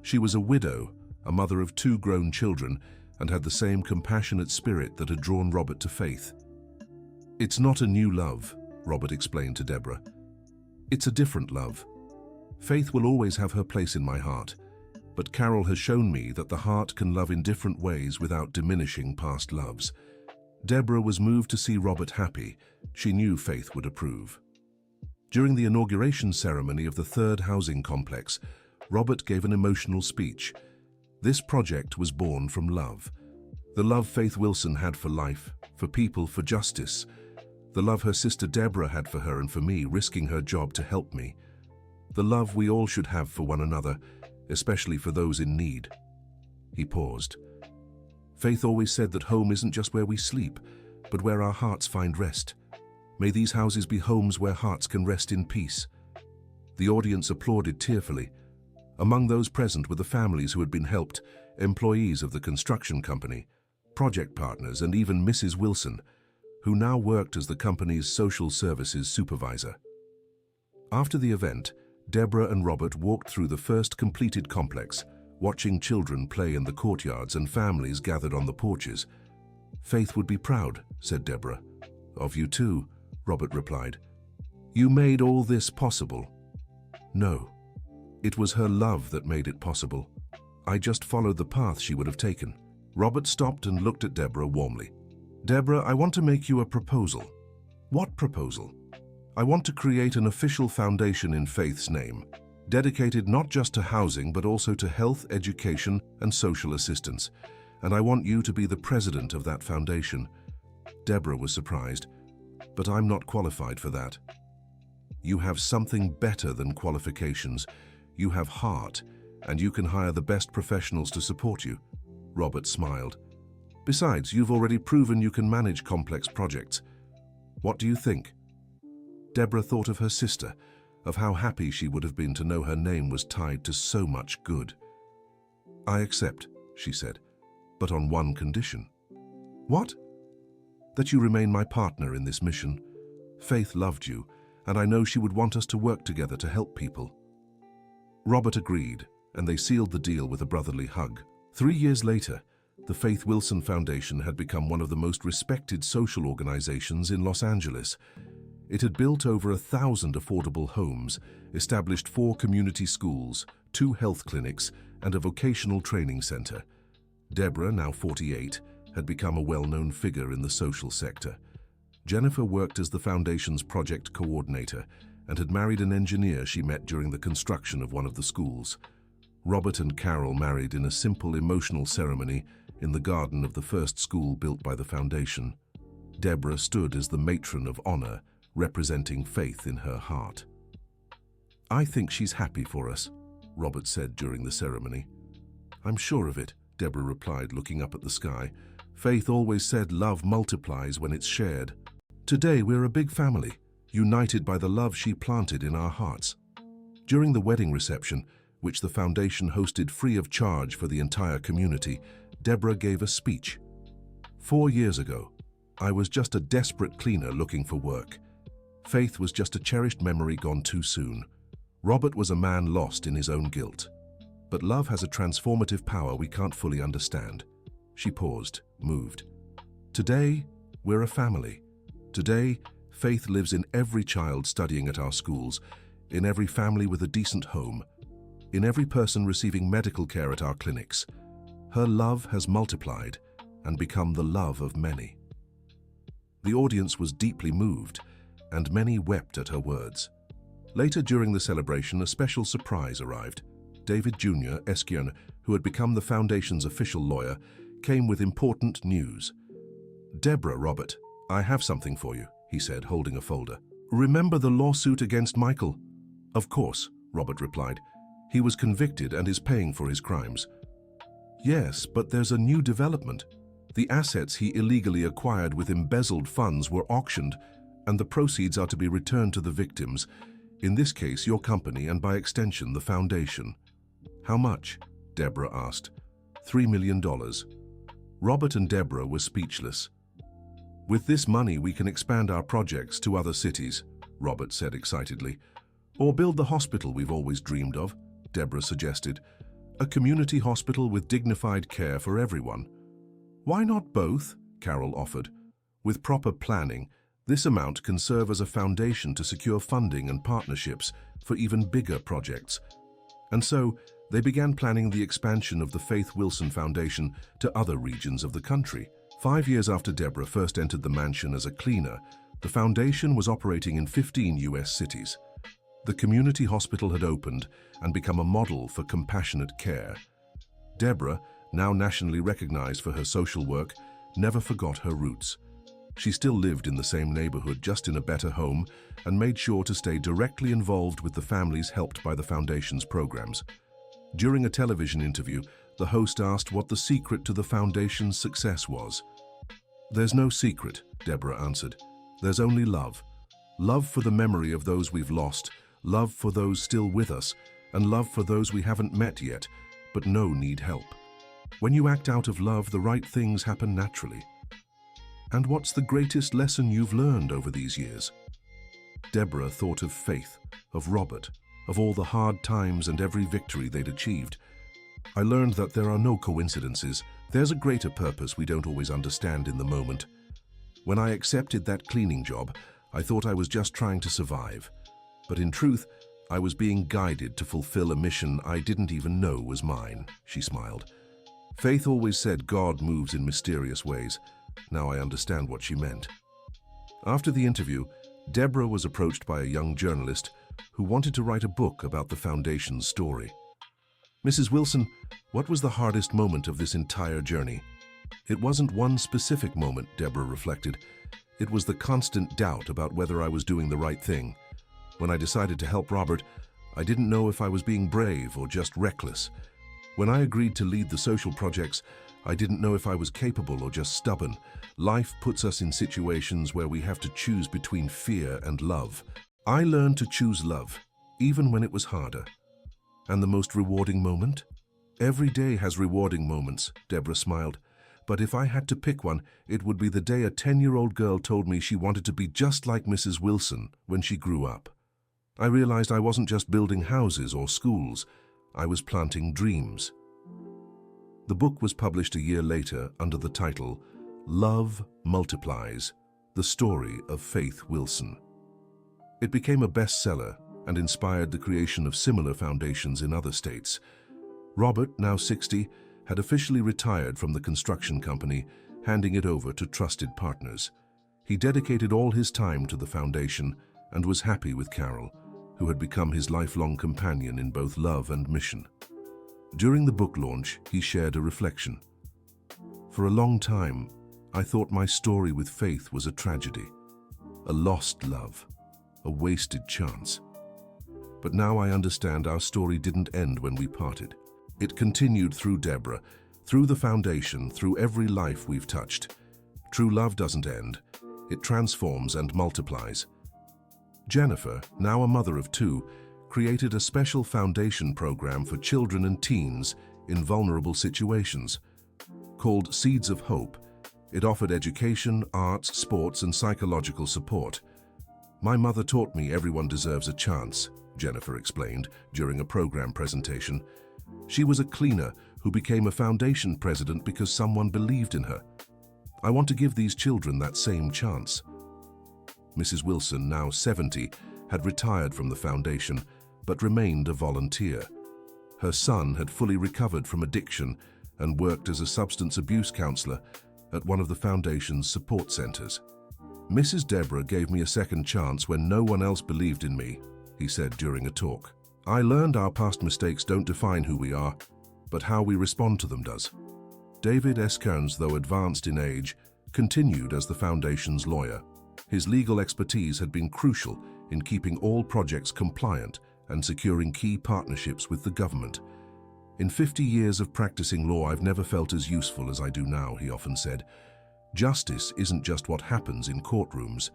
She was a widow, a mother of 2 grown children, and had the same compassionate spirit that had drawn Robert to Faith. "It's not a new love," Robert explained to Deborah. "It's a different love. Faith will always have her place in my heart, but Carol has shown me that the heart can love in different ways without diminishing past loves." Deborah was moved to see Robert happy. She knew Faith would approve. During the inauguration ceremony of the third housing complex, Robert gave an emotional speech. This project was born from love. The love Faith Wilson had for life, for people, for justice. The love her sister Deborah had for her and for me, risking her job to help me. The love we all should have for one another, especially for those in need. He paused. "Faith always said that home isn't just where we sleep, but where our hearts find rest. May these houses be homes where hearts can rest in peace." The audience applauded tearfully. Among those present were the families who had been helped, employees of the construction company, project partners, and even Mrs. Wilson, who now worked as the company's social services supervisor. After the event, Deborah and Robert walked through the first completed complex, watching children play in the courtyards and families gathered on the porches. "Faith would be proud," said Deborah. "Of you too," Robert replied. "You made all this possible." "No, it was her love that made it possible. I just followed the path she would have taken." Robert stopped and looked at Deborah warmly. "Deborah, I want to make you a proposal." "What proposal?" "I want to create an official foundation in Faith's name, dedicated not just to housing but also to health, education, and social assistance. and I want you to be the president of that foundation." Deborah was surprised. "But I'm not qualified for that." "You have something better than qualifications. You have heart, and you can hire the best professionals to support you." Robert smiled. "Besides, you've already proven you can manage complex projects. What do you think?" Deborah thought of her sister, of how happy she would have been to know her name was tied to so much good. "I accept," she said, "but on one condition." "What?" "That you remain my partner in this mission. Faith loved you, and I know she would want us to work together to help people." Robert agreed, and they sealed the deal with a brotherly hug. 3 years later, the Faith Wilson Foundation had become one of the most respected social organizations in Los Angeles. It had built over 1,000 affordable homes, established 4 community schools, 2 health clinics, and a vocational training center. Deborah, now 48, had become a well-known figure in the social sector. Jennifer worked as the foundation's project coordinator and had married an engineer she met during the construction of one of the schools. Robert and Carol married in a simple emotional ceremony in the garden of the first school built by the foundation. Deborah stood as the matron of honor, representing faith in her heart. "I think she's happy for us," Robert said during the ceremony. "I'm sure of it," Deborah replied, looking up at the sky. "Faith always said love multiplies when it's shared. Today we're a big family, united by the love she planted in our hearts." During the wedding reception, which the foundation hosted free of charge for the entire community, Deborah gave a speech. "4 years ago, I was just a desperate cleaner looking for work. Faith was just a cherished memory gone too soon. Robert was a man lost in his own guilt. But love has a transformative power we can't fully understand." She paused, moved. "Today, we're a family. Today, faith lives in every child studying at our schools, in every family with a decent home, in every person receiving medical care at our clinics. Her love has multiplied and become the love of many." The audience was deeply moved, and many wept at her words. Later during the celebration, a special surprise arrived. David Jr. Eskian, who had become the foundation's official lawyer, came with important news. "Deborah, Robert, I have something for you," he said, holding a folder. "Remember the lawsuit against Michael?" "Of course," Robert replied. "He was convicted and is paying for his crimes." "Yes, but there's a new development. The assets he illegally acquired with embezzled funds were auctioned, and the proceeds are to be returned to the victims, in this case your company and by extension the foundation." "How much?" Deborah asked. $3 million. Robert and Deborah were speechless. "With this money we can expand our projects to other cities," Robert said excitedly. "Or build the hospital we've always dreamed of," Deborah suggested. "A community hospital with dignified care for everyone." "Why not both?" Carol offered. "With proper planning, this amount can serve as a foundation to secure funding and partnerships for even bigger projects." And so, they began planning the expansion of the Faith Wilson Foundation to other regions of the country. 5 years after Deborah first entered the mansion as a cleaner, the foundation was operating in 15 U.S. cities. The community hospital had opened and become a model for compassionate care. Deborah, now nationally recognized for her social work, never forgot her roots. She still lived in the same neighborhood, just in a better home, and made sure to stay directly involved with the families helped by the foundation's programs. During a television interview, the host asked what the secret to the foundation's success was. "There's no secret," Deborah answered. "There's only love. Love for the memory of those we've lost, love for those still with us, and love for those we haven't met yet, but know need help. When you act out of love, the right things happen naturally." "And what's the greatest lesson you've learned over these years?" Deborah thought of Faith, of Robert, of all the hard times and every victory they'd achieved. "I learned that there are no coincidences. There's a greater purpose we don't always understand in the moment. When I accepted that cleaning job, I thought I was just trying to survive. But in truth, I was being guided to fulfill a mission I didn't even know was mine," she smiled. "Faith always said God moves in mysterious ways. Now I understand what she meant." After the interview, Deborah was approached by a young journalist who wanted to write a book about the foundation's story. Mrs. Wilson, what was the hardest moment of this entire journey? It wasn't one specific moment, Deborah reflected. It was the constant doubt about whether I was doing the right thing. When I decided to help Robert, I didn't know if I was being brave or just reckless. When I agreed to lead the social projects, I didn't know if I was capable or just stubborn. Life puts us in situations where we have to choose between fear and love. I learned to choose love, even when it was harder. And the most rewarding moment? Every day has rewarding moments, Deborah smiled. But if I had to pick one, it would be the day a 10-year-old girl told me she wanted to be just like Mrs. Wilson when she grew up. I realized I wasn't just building houses or schools, I was planting dreams. The book was published a year later under the title Love Multiplies, The Story of Faith Wilson. It became a bestseller and inspired the creation of similar foundations in other states. Robert, now 60, had officially retired from the construction company, handing it over to trusted partners. He dedicated all his time to the foundation and was happy with Carol, who had become his lifelong companion in both love and mission. During the book launch, he shared a reflection. For a long time, I thought my story with Faith was a tragedy, a lost love, a wasted chance. But now I understand our story didn't end when we parted. It continued through Deborah, through the foundation, through every life we've touched. True love doesn't end. It transforms and multiplies. Jennifer, now a mother of 2, created a special foundation program for children and teens in vulnerable situations. Called Seeds of Hope, it offered education, arts, sports, and psychological support. My mother taught me everyone deserves a chance, Jennifer explained during a program presentation. She was a cleaner who became a foundation president because someone believed in her. I want to give these children that same chance. Mrs. Wilson, now 70, had retired from the foundation, but remained a volunteer. Her son had fully recovered from addiction and worked as a substance abuse counselor at one of the foundation's support centers. Mrs. Deborah gave me a second chance when no one else believed in me, he said during a talk. I learned our past mistakes don't define who we are, but how we respond to them does. David S. Kearns, though advanced in age, continued as the foundation's lawyer. His legal expertise had been crucial in keeping all projects compliant and securing key partnerships with the government. In 50 years of practicing law, I've never felt as useful as I do now, he often said. Justice isn't just what happens in courtrooms.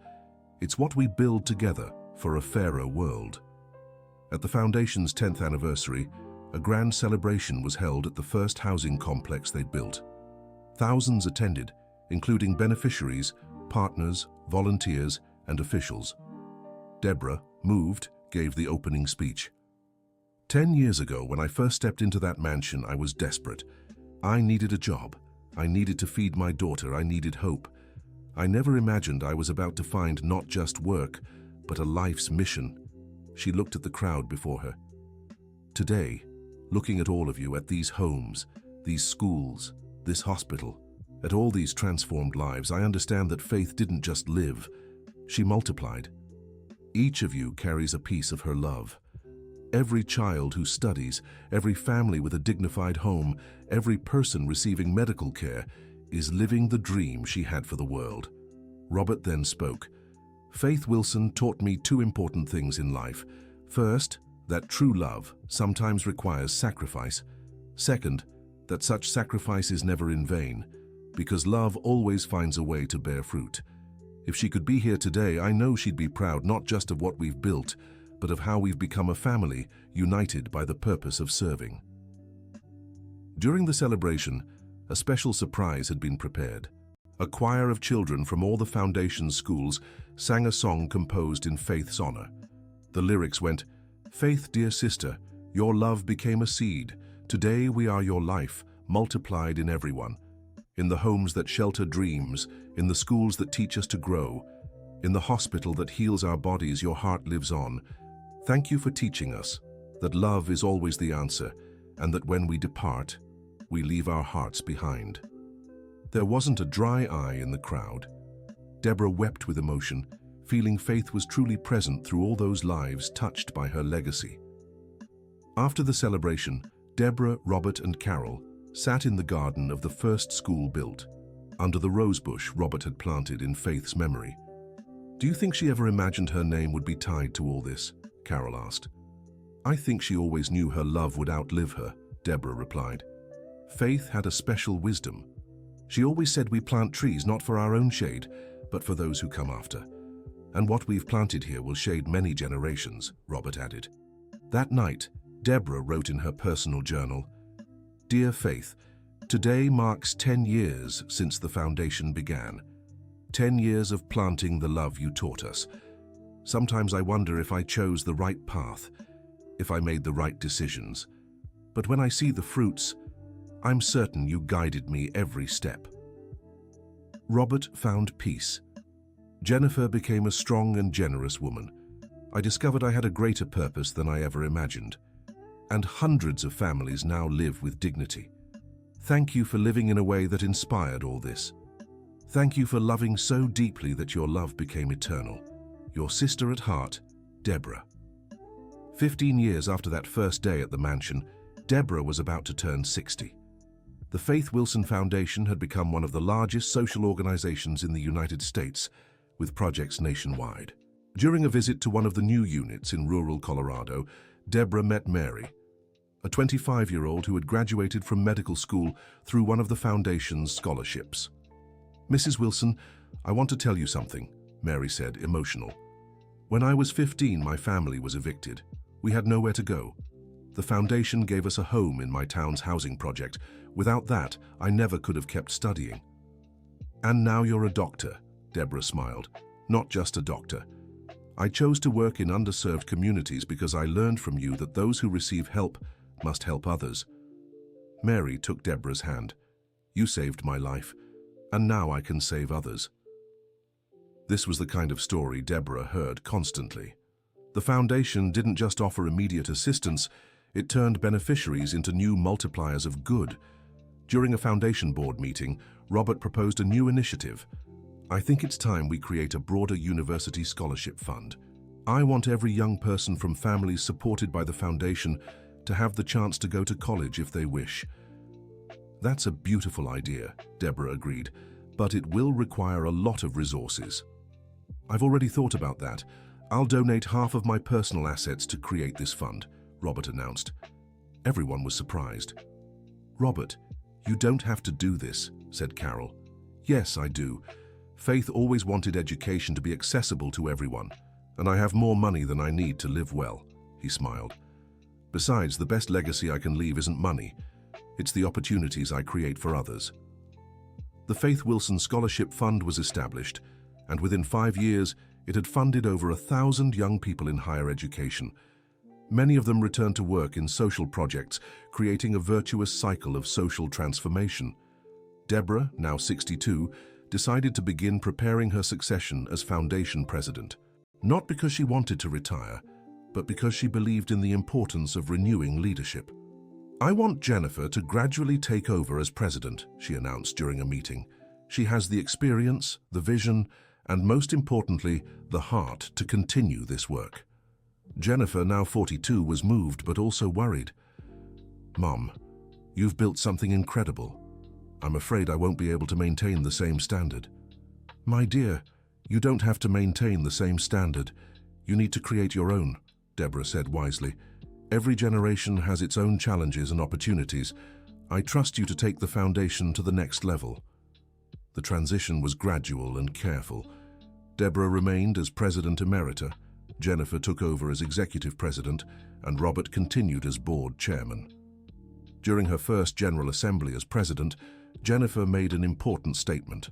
It's what we build together for a fairer world. At the Foundation's 10th anniversary, a grand celebration was held at the first housing complex they'd built. Thousands attended, including beneficiaries, partners, volunteers, and officials. Deborah, moved, gave the opening speech. 10 years ago, when I first stepped into that mansion, I was desperate. I needed a job. I needed to feed my daughter. I needed hope. I never imagined I was about to find not just work, but a life's mission. She looked at the crowd before her. Today, looking at all of you, at these homes, these schools, this hospital, at all these transformed lives, I understand that Faith didn't just live, she multiplied. Each of you carries a piece of her love. Every child who studies, every family with a dignified home, every person receiving medical care is living the dream she had for the world. Robert then spoke. Faith Wilson taught me 2 important things in life. First, that true love sometimes requires sacrifice. Second, that such sacrifice is never in vain, because love always finds a way to bear fruit. If she could be here today, I know she'd be proud not just of what we've built, but of how we've become a family united by the purpose of serving. During the celebration, a special surprise had been prepared. A choir of children from all the Foundation's schools sang a song composed in Faith's honor. The lyrics went, "Faith, dear sister, your love became a seed. Today we are your life, multiplied in everyone. In the homes that shelter dreams, in the schools that teach us to grow, in the hospital that heals our bodies, your heart lives on. Thank you for teaching us that love is always the answer, and that when we depart, we leave our hearts behind." There wasn't a dry eye in the crowd. Deborah wept with emotion, feeling Faith was truly present through all those lives touched by her legacy. After the celebration, Deborah, Robert, and Carol sat in the garden of the first school built, under the rosebush Robert had planted in Faith's memory. "Do you think she ever imagined her name would be tied to all this?" Carol asked. "I think she always knew her love would outlive her," Deborah replied. "Faith had a special wisdom. She always said we plant trees not for our own shade, but for those who come after. And what we've planted here will shade many generations," Robert added. That night, Deborah wrote in her personal journal, "Dear Faith, today marks 10 years since the foundation began. 10 years of planting the love you taught us. Sometimes I wonder if I chose the right path, if I made the right decisions. But when I see the fruits, I'm certain you guided me every step." Robert found peace. Jennifer became a strong and generous woman. I discovered I had a greater purpose than I ever imagined. And hundreds of families now live with dignity. Thank you for living in a way that inspired all this. Thank you for loving so deeply that your love became eternal. Your sister at heart, Deborah. 15 years after that first day at the mansion, Deborah was about to turn 60. The Faith Wilson Foundation had become one of the largest social organizations in the United States, with projects nationwide. During a visit to one of the new units in rural Colorado, Deborah met Mary, a 25-year-old who had graduated from medical school through one of the foundation's scholarships. "Mrs. Wilson, I want to tell you something," Mary said, emotional. "When I was 15, my family was evicted. We had nowhere to go. The foundation gave us a home in my town's housing project. Without that, I never could have kept studying." "And now you're a doctor," Deborah smiled. "Not just a doctor. I chose to work in underserved communities because I learned from you that those who receive help must help others." Mary took Deborah's hand. "You saved my life, and now I can save others." This was the kind of story Deborah heard constantly. The foundation didn't just offer immediate assistance, it turned beneficiaries into new multipliers of good. During a foundation board meeting, Robert proposed a new initiative. "I think it's time we create a broader university scholarship fund. I want every young person from families supported by the foundation to have the chance to go to college if they wish." "That's a beautiful idea," Deborah agreed, "but it will require a lot of resources." "I've already thought about that. I'll donate half of my personal assets to create this fund," Robert announced. Everyone was surprised. "Robert, you don't have to do this," said Carol. "Yes, I do. Faith always wanted education to be accessible to everyone, and I have more money than I need to live well," he smiled. "Besides, the best legacy I can leave isn't money. It's the opportunities I create for others." The Faith Wilson Scholarship Fund was established, and within 5 years, it had funded over 1,000 young people in higher education. Many of them returned to work in social projects, creating a virtuous cycle of social transformation. Deborah, now 62, decided to begin preparing her succession as foundation president, not because she wanted to retire, but because she believed in the importance of renewing leadership. "I want Jennifer to gradually take over as president," she announced during a meeting. "She has the experience, the vision, and most importantly, the heart to continue this work." Jennifer, now 42, was moved but also worried. "Mom, you've built something incredible. I'm afraid I won't be able to maintain the same standard." "My dear, you don't have to maintain the same standard. You need to create your own," Deborah said wisely. "Every generation has its own challenges and opportunities. I trust you to take the foundation to the next level." The transition was gradual and careful. Deborah remained as President Emerita, Jennifer took over as Executive President, and Robert continued as Board Chairman. During her first General Assembly as President, Jennifer made an important statement.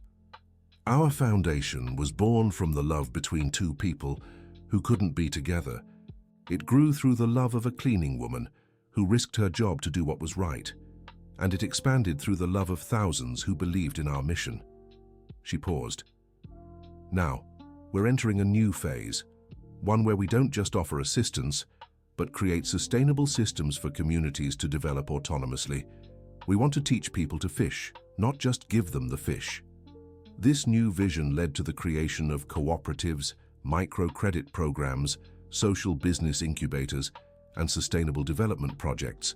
"Our foundation was born from the love between two people who couldn't be together. It grew through the love of a cleaning woman who risked her job to do what was right, and it expanded through the love of thousands who believed in our mission." She paused. "Now, we're entering a new phase, one where we don't just offer assistance, but create sustainable systems for communities to develop autonomously. We want to teach people to fish, not just give them the fish." This new vision led to the creation of cooperatives, microcredit programs, social business incubators, and sustainable development projects.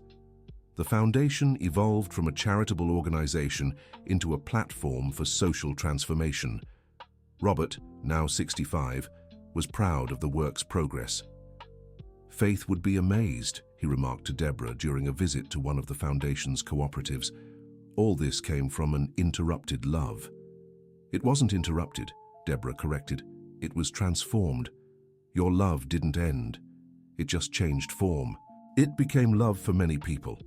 The foundation evolved from a charitable organization into a platform for social transformation. Robert, now 65, was proud of the work's progress. "Faith would be amazed," he remarked to Deborah during a visit to one of the foundation's cooperatives. "All this came from an interrupted love." "It wasn't interrupted," Deborah corrected. "It was transformed. Your love didn't end. It just changed form." It became love for many people.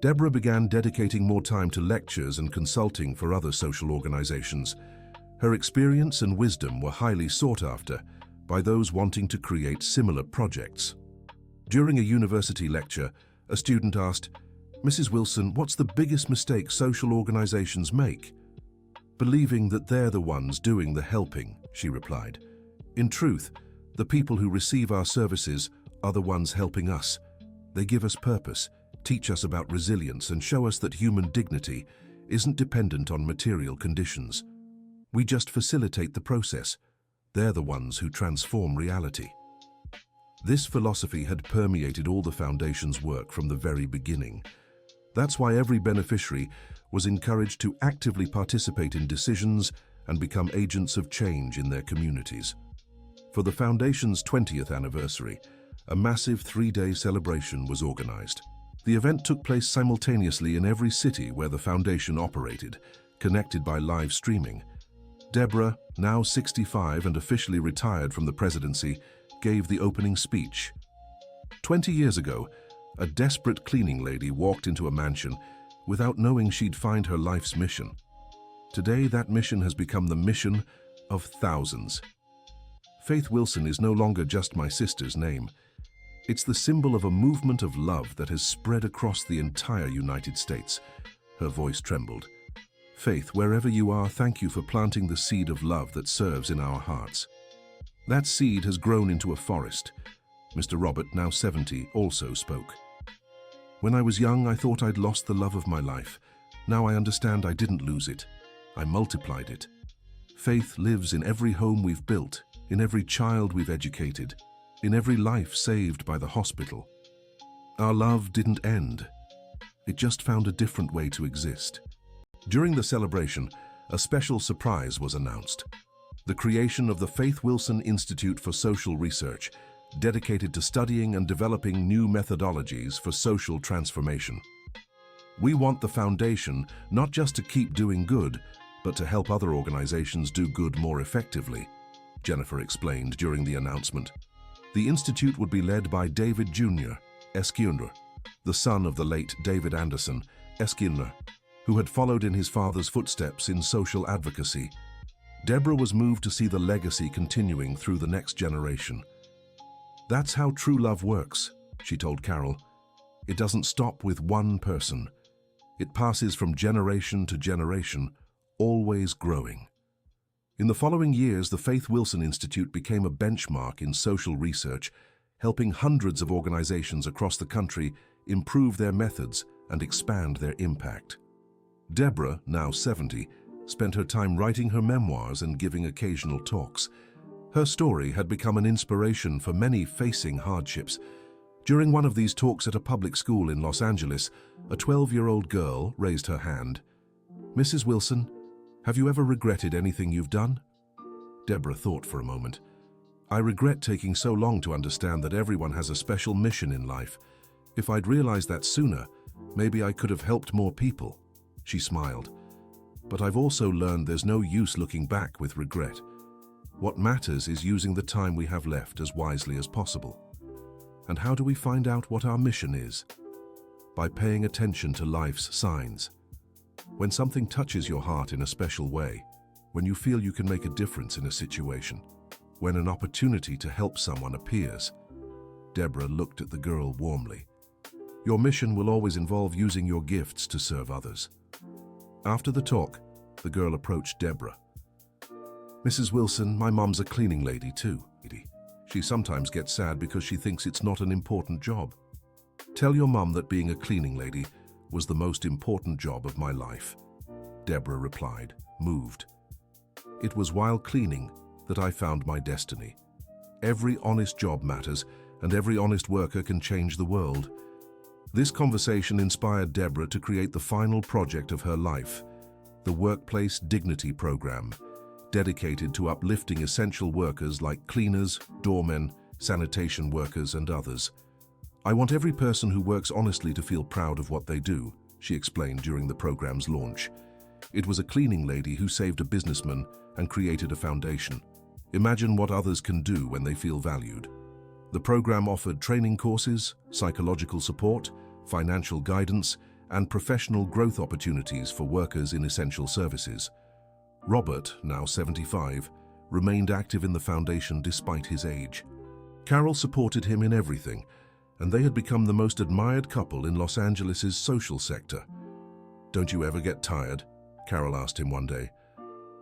Deborah began dedicating more time to lectures and consulting for other social organizations. Her experience and wisdom were highly sought after by those wanting to create similar projects. During a university lecture, a student asked, "Mrs. Wilson, what's the biggest mistake social organizations make?" "Believing that they're the ones doing the helping," she replied. "In truth, the people who receive our services are the ones helping us. They give us purpose, teach us about resilience, and show us that human dignity isn't dependent on material conditions. We just facilitate the process. They're the ones who transform reality." This philosophy had permeated all the foundation's work from the very beginning. That's why every beneficiary was encouraged to actively participate in decisions and become agents of change in their communities. For the foundation's 20th anniversary, a massive 3-day celebration was organized. The event took place simultaneously in every city where the foundation operated, connected by live streaming. Deborah, now 65 and officially retired from the presidency, gave the opening speech. 20 years ago, a desperate cleaning lady walked into a mansion without knowing she'd find her life's mission. Today, that mission has become the mission of thousands. Faith Wilson is no longer just my sister's name. It's the symbol of a movement of love that has spread across the entire United States. Her voice trembled. "Faith, wherever you are, thank you for planting the seed of love that serves in our hearts." That seed has grown into a forest. Mr. Robert, now 70, also spoke. "When I was young, I thought I'd lost the love of my life. Now I understand I didn't lose it. I multiplied it. Faith lives in every home we've built, in every child we've educated, in every life saved by the hospital. Our love didn't end. It just found a different way to exist." During the celebration, a special surprise was announced: the creation of the Faith Wilson Institute for Social Research, dedicated to studying and developing new methodologies for social transformation. "We want the foundation not just to keep doing good, but to help other organizations do good more effectively," Jennifer explained during the announcement. The institute would be led by David Jr. Eskilner, the son of the late David Anderson Eskilner, who had followed in his father's footsteps in social advocacy. Deborah was moved to see the legacy continuing through the next generation. "That's how true love works," she told Carol. "It doesn't stop with one person. It passes from generation to generation, always growing." In the following years, the Faith Wilson Institute became a benchmark in social research, helping hundreds of organizations across the country improve their methods and expand their impact. Deborah, now 70, spent her time writing her memoirs and giving occasional talks. Her story had become an inspiration for many facing hardships. During one of these talks at a public school in Los Angeles, a 12-year-old girl raised her hand. "Mrs. Wilson, have you ever regretted anything you've done?" Deborah thought for a moment. "I regret taking so long to understand that everyone has a special mission in life. If I'd realized that sooner, maybe I could have helped more people." She smiled. "But I've also learned there's no use looking back with regret. What matters is using the time we have left as wisely as possible. And how do we find out what our mission is? By paying attention to life's signs. When something touches your heart in a special way, when you feel you can make a difference in a situation, when an opportunity to help someone appears." Deborah looked at the girl warmly. "Your mission will always involve using your gifts to serve others." After the talk, the girl approached Deborah. "Mrs. Wilson, my mom's a cleaning lady too. She sometimes gets sad because she thinks it's not an important job. Tell your mom that being a cleaning lady was the most important job of my life," Deborah replied, moved. "It was while cleaning that I found my destiny. Every honest job matters, and every honest worker can change the world. This conversation inspired Deborah to create the final project of her life, the Workplace Dignity Program, dedicated to uplifting essential workers like cleaners, doormen, sanitation workers, and others. "I want every person who works honestly to feel proud of what they do," she explained during the program's launch. It was a cleaning lady who saved a businessman and created a foundation. Imagine what others can do when they feel valued. The program offered training courses, psychological support, financial guidance, and professional growth opportunities for workers in essential services. Robert, now 75, remained active in the foundation despite his age. Carol supported him in everything, and they had become the most admired couple in Los Angeles' social sector. "Don't you ever get tired?" Carol asked him one day.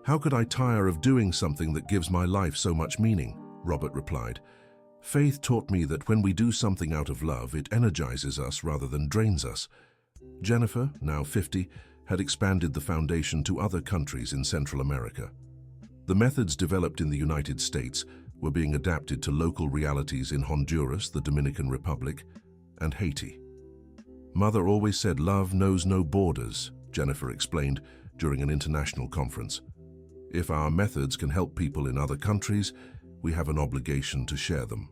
"How could I tire of doing something that gives my life so much meaning?" Robert replied. "Faith taught me that when we do something out of love, it energizes us rather than drains us." Jennifer, now 50, had expanded the foundation to other countries in Central America. The methods developed in the United States were being adapted to local realities in Honduras, the Dominican Republic, and Haiti. "Mother always said love knows no borders," Jennifer explained during an international conference. "If our methods can help people in other countries, we have an obligation to share them."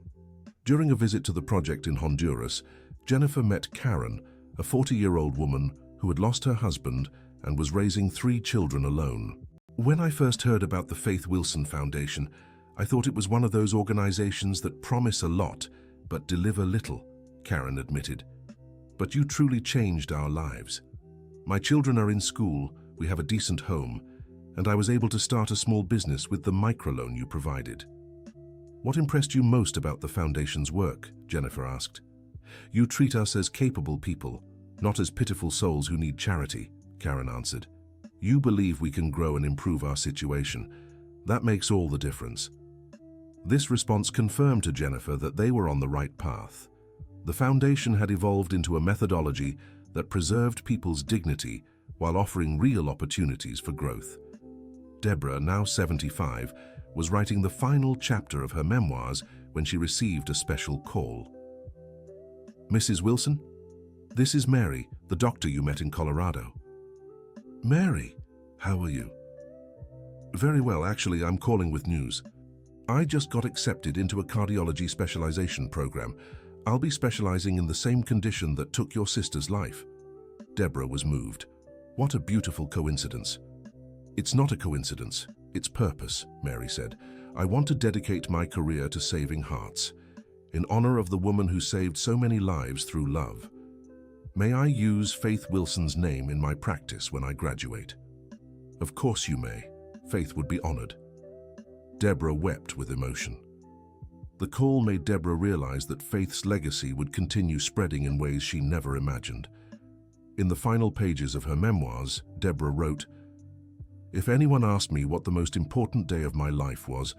During a visit to the project in Honduras, Jennifer met Karen, a 40-year-old woman who had lost her husband and was raising 3 children alone. "When I first heard about the Faith Wilson Foundation, I thought it was one of those organizations that promise a lot but deliver little," Karen admitted. "But you truly changed our lives. My children are in school, we have a decent home, and I was able to start a small business with the microloan you provided." "What impressed you most about the foundation's work?" Jennifer asked. "You treat us as capable people, not as pitiful souls who need charity," Karen answered. "You believe we can grow and improve our situation. That makes all the difference." This response confirmed to Jennifer that they were on the right path. The foundation had evolved into a methodology that preserved people's dignity while offering real opportunities for growth. Deborah, now 75, was writing the final chapter of her memoirs when she received a special call. "Mrs. Wilson? This is Mary, the doctor you met in Colorado." "Mary, how are you?" "Very well, actually, I'm calling with news. I just got accepted into a cardiology specialization program. I'll be specializing in the same condition that took your sister's life." Deborah was moved. "What a beautiful coincidence." "It's not a coincidence, it's purpose," Mary said. "I want to dedicate my career to saving hearts, in honor of the woman who saved so many lives through love. May I use Faith Wilson's name in my practice when I graduate?" "Of course you may." Faith would be honored. Deborah wept with emotion. The call made Deborah realize that Faith's legacy would continue spreading in ways she never imagined. In the final pages of her memoirs, Deborah wrote, "If anyone asked me what the most important day of my life was,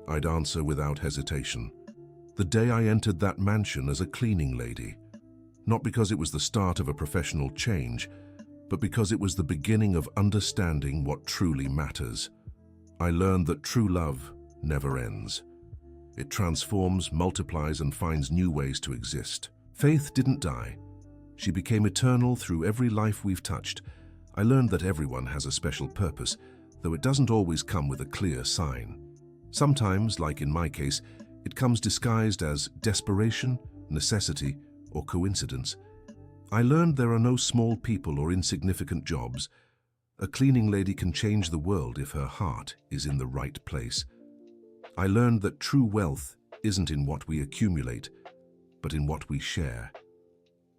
I'd answer without hesitation. The day I entered that mansion as a cleaning lady. Not because it was the start of a professional change, but because it was the beginning of understanding what truly matters. I learned that true love never ends. It transforms, multiplies, and finds new ways to exist." Faith didn't die. She became eternal through every life we've touched. I learned that everyone has a special purpose, though it doesn't always come with a clear sign. Sometimes, like in my case, it comes disguised as desperation, necessity, or coincidence. I learned there are no small people or insignificant jobs. A cleaning lady can change the world if her heart is in the right place. I learned that true wealth isn't in what we accumulate, but in what we share.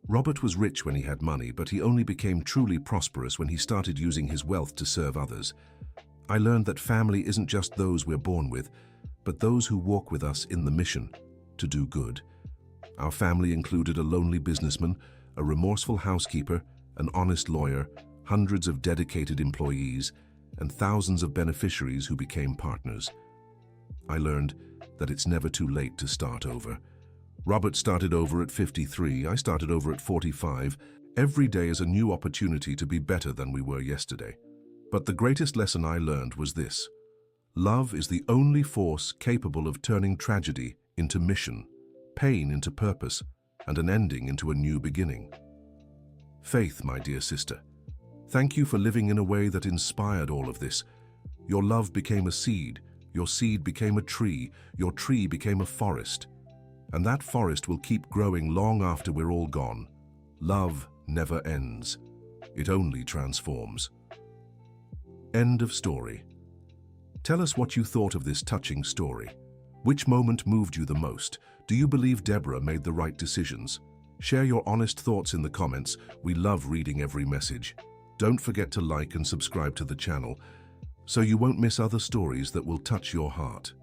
Robert was rich when he had money, but he only became truly prosperous when he started using his wealth to serve others. I learned that family isn't just those we're born with, but those who walk with us in the mission to do good. Our family included a lonely businessman, a remorseful housekeeper, an honest lawyer, hundreds of dedicated employees, and thousands of beneficiaries who became partners. I learned that it's never too late to start over. Robert started over at 53, I started over at 45. Every day is a new opportunity to be better than we were yesterday. But the greatest lesson I learned was this: love is the only force capable of turning tragedy into mission, pain into purpose, and an ending into a new beginning. Faith, my dear sister. Thank you for living in a way that inspired all of this. Your love became a seed, your seed became a tree, your tree became a forest. And that forest will keep growing long after we're all gone. Love never ends. It only transforms. End of story. Tell us what you thought of this touching story. Which moment moved you the most? Do you believe Deborah made the right decisions? Share your honest thoughts in the comments. We love reading every message. Don't forget to like and subscribe to the channel so you won't miss other stories that will touch your heart.